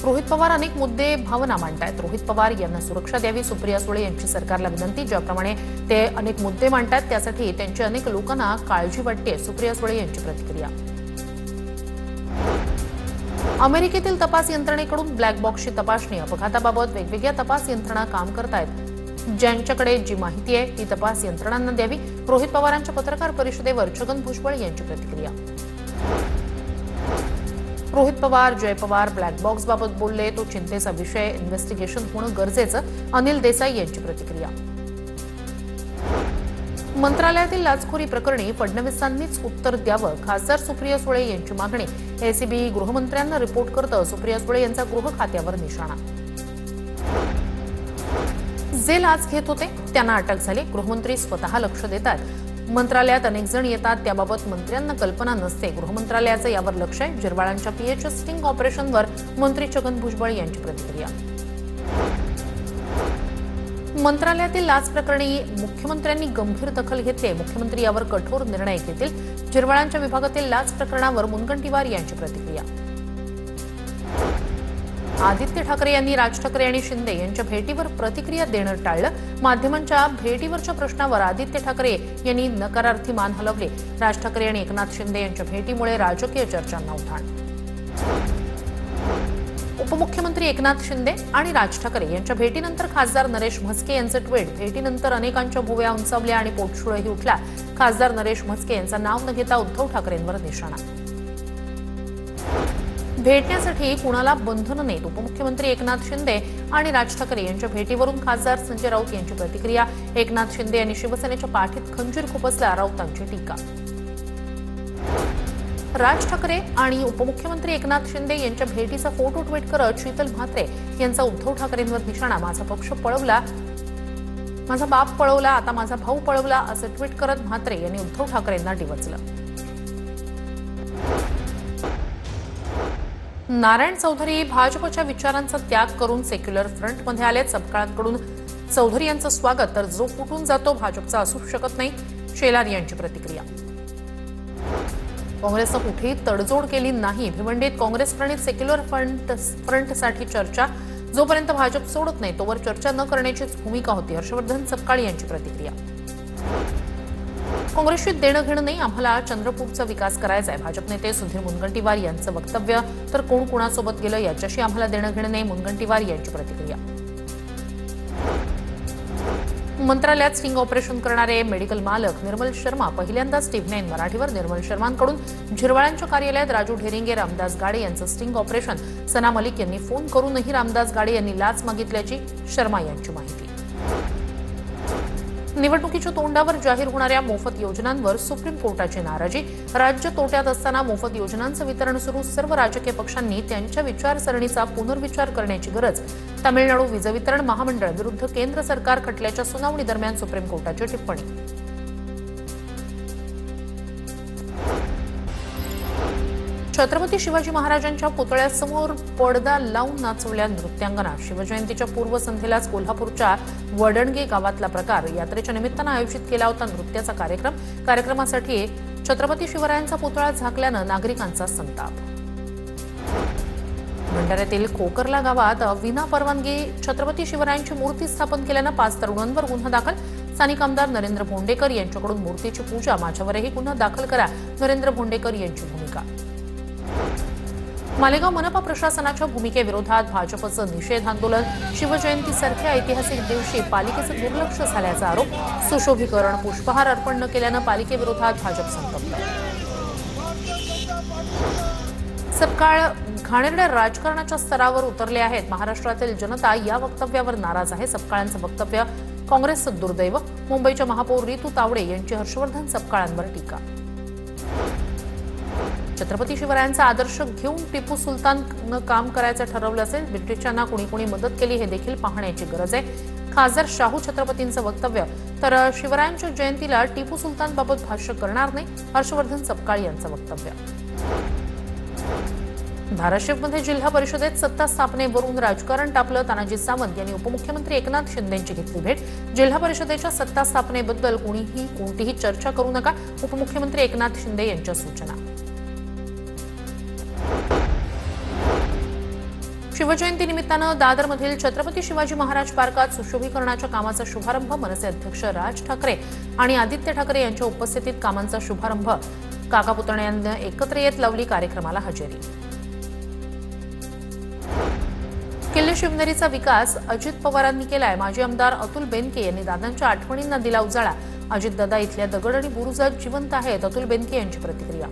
रोहित पवार अनेक मुद्दे भावना मांडतायत। रोहित पवार यांना सुरक्षा द्यावी, सुप्रिया सुळे यांची सरकारला विनंती। ज्याप्रमाणे ते अनेक मुद्दे मांडतात त्यासाठी त्यांची अनेक लोकांना काळजी वाटते, सुप्रिया सुळे यांची प्रतिक्रिया। अमेरिकेतील तपास यंत्रणेकडून ब्लॅक बॉक्सची तपासणी। अपघाताबाबत वेगवेगळ्या तपास यंत्रणा काम करतायत। ज्यांच्याकडे जी माहिती आहे ती तपास यंत्रणांना द्यावी। रोहित पवारांच्या पत्रकार परिषदेवर छगन भुजबळ यांची प्रतिक्रिया। रोहित पवार, जय पवार ब्लॅक बॉक्स बाबत बोलले, तो चिंतेचा विषय, इन्व्हेस्टिगेशन होणं गरजेचं, अनिल देसाई यांची प्रतिक्रिया। मंत्रालयातील लाचखोरी प्रकरणी फडणवीसांनीच उत्तर द्यावं, खासदार सुप्रिया सुळे यांची मागणी। एसीबी गृहमंत्र्यांना रिपोर्ट करतं, सुप्रिया सुळे यांचा गृह खात्यावर निशाणा। जे लाच घेत होते त्यांना अटक झाली, गृहमंत्री स्वतः लक्ष देतात। मंत्रालयात अनेक जण येतात, त्याबाबत मंत्र्यांना कल्पना नसते, गृहमंत्रालयाचं यावर लक्ष आहे। जिरवाळांच्या पीएच स्टिंग ऑपरेशनवर मंत्री छगन भुजबळ यांची प्रतिक्रिया। मंत्रालयातील लाच प्रकरणी मुख्यमंत्र्यांनी गंभीर दखल घेतली, मुख्यमंत्री यावर कठोर निर्णय घेतील। जिरवाळांच्या विभागातील लाच प्रकरणावर मुनगंटीवार यांची प्रतिक्रिया। आदित्य ठाकरे यांनी राज ठाकरे आणि शिंदे यांच्या भेटीवर प्रतिक्रिया देणं टाळलं। माध्यमांच्या भेटीवरच्या प्रश्नावर आदित्य ठाकरे यांनी नकारार्थी मान हलवले। राज ठाकरे आणि एकनाथ शिंदे यांच्या भेटीमुळे राजकीय चर्चांना उधाण। उपमुख्यमंत्री एकनाथ शिंदे आणि राज ठाकरे यांच्या भेटीनंतर खासदार नरेश म्हस्के यांचं ट्विट। भेटीनंतर अनेकांच्या भुवया उंचावल्या आणि पोटशुळही उठला। खासदार नरेश म्हस्के यांचं नाव न घेता उद्धव ठाकरेंवर निशाणा। भेटण्यासाठी कुणाला बंधनं नाहीत, उपमुख्यमंत्री एकनाथ शिंदे आणि राज ठाकरे यांच्या भेटीवरून खासदार संजय राऊत यांची प्रतिक्रिया। एकनाथ शिंदे यांनी शिवसेनेच्या पाठीत खंजीर खुपसला, राऊतांची टीका। राज ठाकरे आणि उपमुख्यमंत्री एकनाथ शिंदे यांच्या भेटीचा फोटो ट्विट करत शीतल म्हात्रे यांचा उद्धव ठाकरेंवर निशाणा। माझा पक्ष पळवला, माझा बाप पळवला, आता माझा भाऊ पळवला, असं ट्विट करत म्हात्रे यांनी उद्धव ठाकरेंना डिवचलं। नारायण चौधरी भाजपच्या विचारांचा त्याग करून सेक्युलर फ्रंटमध्ये आले। सपकाळांकडून चौधरी यांचं स्वागत, तर जो फुटून जातो भाजपचा असू शकत नाही, शेलार यांची प्रतिक्रिया। काँग्रेसनं कुठेही तडजोड केली नाही, भिवंडीत काँग्रेस प्रणित सेक्युलर फ्रंटसाठी चर्चा। जोपर्यंत भाजप सोडत नाही तोवर चर्चा न करण्याचीच भूमिका होती, हर्षवर्धन सपकाळ यांची प्रतिक्रिया। काँग्रेसशी देणं घेणं नाही, आम्हाला चंद्रपूरचा विकास करायचा आहे, भाजप नेते सुधीर मुनगंटीवार यांचं वक्तव्य। तर कोण कुणासोबत गेलं याच्याशी आम्हाला देणं घेणं नाही, मुनगंटीवार यांची प्रतिक्रिया। मंत्रालयात स्टिंग ऑपरेशन करणारे मेडिकल मालक निर्मल शर्मा पहिल्यांदाच TV9 मराठीवर। निर्मल शर्मांकडून झिरवाळांच्या कार्यालयात राजू ढेरिंगे, रामदास गाडे यांचं स्टिंग ऑपरेशन। सना मलिक यांनी फोन करूनही रामदास गाडे यांनी लाच मागितल्याची शर्मा यांची माहिती। निवडणुकीच्या तोंडावर जाहीर होणाऱ्या मोफत योजनांवर सुप्रीम कोर्टाची नाराजी। राज्य तोट्यात असताना मोफत योजनांचं वितरण सुरू, सर्व राजकीय पक्षांनी त्यांच्या विचारसरणीचा पुनर्विचार करण्याची गरज। तामिळनाडू वीज वितरण महामंडळ विरुद्ध केंद्र सरकार खटल्याच्या सुनावणी दरम्यान सुप्रीम कोर्टाची टिप्पणी। छत्रपती शिवाजी महाराजांच्या पुतळ्यासमोर पडदा लावून नाचवल्या नृत्यांगना। शिवजयंतीच्या पूर्वसंध्येलाच कोल्हापूरच्या वडणगे गावातला प्रकार। यात्रेच्या निमित्तानं आयोजित केला होता नृत्याचा कार्यक्रम। कार्यक्रमासाठी छत्रपती शिवरायांचा पुतळा झाकल्यानं नागरिकांचा संताप। भंडाऱ्यातील खोकरला गावात विना परवानगी छत्रपती शिवरायांची मूर्ती स्थापन केल्यानं 5 तरुणांवर गुन्हा दाखल। स्थानिक आमदार नरेंद्र भोंडेकर यांच्याकडून मूर्तीची पूजा, माझ्यावरही गुन्हा दाखल करा, नरेंद्र भोंडेकर यांची भूमिका। मालेगाव मनपा प्रशासनाच्या भूमिकेविरोधात भाजपचं निषेध आंदोलन। शिवजयंतीसारख्या ऐतिहासिक दिवशी पालिकेचं दुर्लक्ष झाल्याचा आरोप। सुशोभीकरण, पुष्पहार अर्पण न केल्यानं पालिकेविरोधात भाजप संतप्त। सपकाळ घाणेरड्या राजकारणाच्या स्तरावर उतरले आहेत, महाराष्ट्रातील जनता या वक्तव्यावर नाराज आहे। सपकाळांचं वक्तव्य काँग्रेसचं दुर्दैव। मुंबईच्या महापौर रितू तावडे यांची हर्षवर्धन सपकाळांवर टीका। छत्रपती शिवरायांचा आदर्श घेऊन टिपू सुलताननं काम करायचं ठरवलं असेल, ब्रिटिशांना कुणी कुणी मदत केली हे देखील पाहण्याची गरज आहे। खासदार शाहू छत्रपतींचं वक्तव्य, तर शिवरायांच्या जयंतीला टिपू सुलतानबाबत भाष्य करणार नाही, हर्षवर्धन सपकाळ यांचं वक्तव्य। धाराशिवमध्ये जिल्हा परिषदेत सत्ता स्थापनेवरून राजकारण तापलं। तानाजी सावंत यांनी उपमुख्यमंत्री एकनाथ शिंदेंची घेतली भेट। जिल्हा परिषदेच्या सत्ता स्थापनेबद्दल कोणतीही चर्चा करू नका, उपमुख्यमंत्री एकनाथ शिंदे यांच्या सूचना। शिवजयंती निमित्तानं दादरमधील छत्रपती शिवाजी महाराज पार्कात सुशोभीकरणाच्या कामाचा शुभारंभ मनसे अध्यक्ष राज ठाकरे आणि आदित्य ठाकरे यांच्या उपस्थितीत कामांचा शुभारंभ काका पुतण्यांनी एकत्र येत लावली कार्यक्रमाला हजेरी. किल्ले शिवनेरीचा विकास अजित पवारांनी केलाय. माजी आमदार अतुल बेनके यांनी दादांच्या आठवणींना दिला उजाळा. अजितदादा इथल्या दगड आणि बुरुजात जिवंत आहेत, अतुल बेनके यांची प्रतिक्रिया.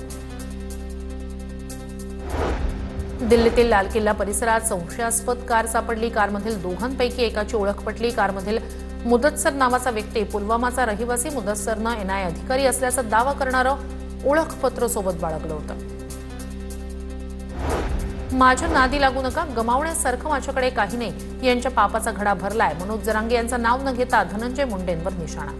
दिल्लीतील लाल किल्ला परिसरात संशयास्पद कार सापडली. कारमधील दोघांपैकी एकाची ओळख पटली. कारमधील मुदस्सर नावाचा व्यक्ती पुलवामाचा रहिवासी. मुदस्सरनं एनआयए अधिकारी असल्याचा दावा करणारं ओळखपत्र सोबत बाळगलं होतं. माझ्या नादी लागू नका, गमावण्यासारखं माझ्याकडे काही नाही. यांच्या पापाचा घडा भरलाय. मनोज जरांगे यांचं नाव न घेता धनंजय मुंडेंवर निशाणा.